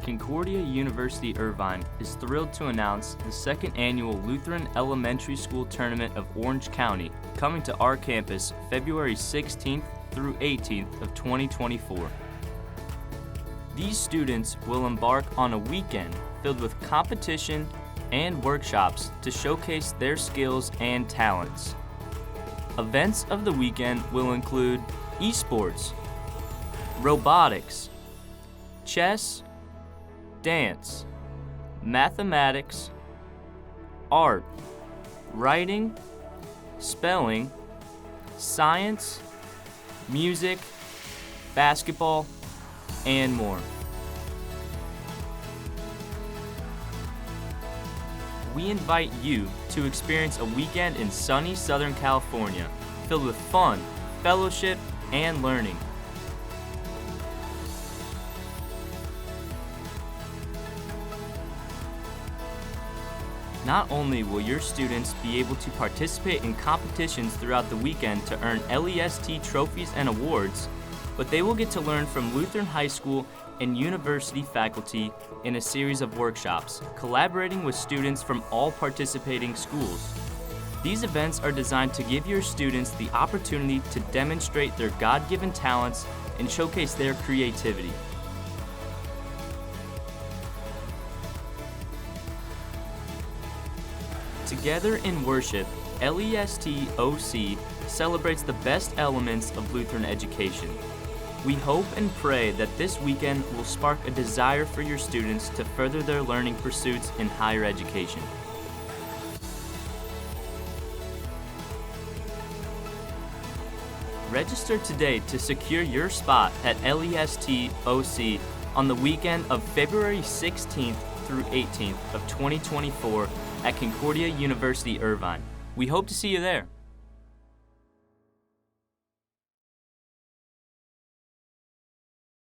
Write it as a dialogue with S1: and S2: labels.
S1: Concordia University Irvine is thrilled to announce the second annual Lutheran Elementary School Tournament of Orange County coming to our campus February 16th through 18th of 2024. These students will embark on a weekend filled with competition and workshops to showcase their skills and talents. Events of the weekend will include Esports, Robotics, Chess, Dance, Mathematics, Art, Writing, Spelling, Science, Music, Basketball, and more. We invite you to experience a weekend in sunny Southern California filled with fun, fellowship, and learning. Not only will your students be able to participate in competitions throughout the weekend to earn LEST trophies and awards, but they will get to learn from Lutheran High School and university faculty in a series of workshops, collaborating with students from all participating schools. These events are designed to give your students the opportunity to demonstrate their God-given talents and showcase their creativity. Together in worship, LEST OC celebrates the best elements of Lutheran education. We hope and pray that this weekend will spark a desire for your students to further their learning pursuits in higher education. Register today to secure your spot at LEST OC on the weekend of February 16th through 18th of 2024 at Concordia University Irvine. We hope to see you there.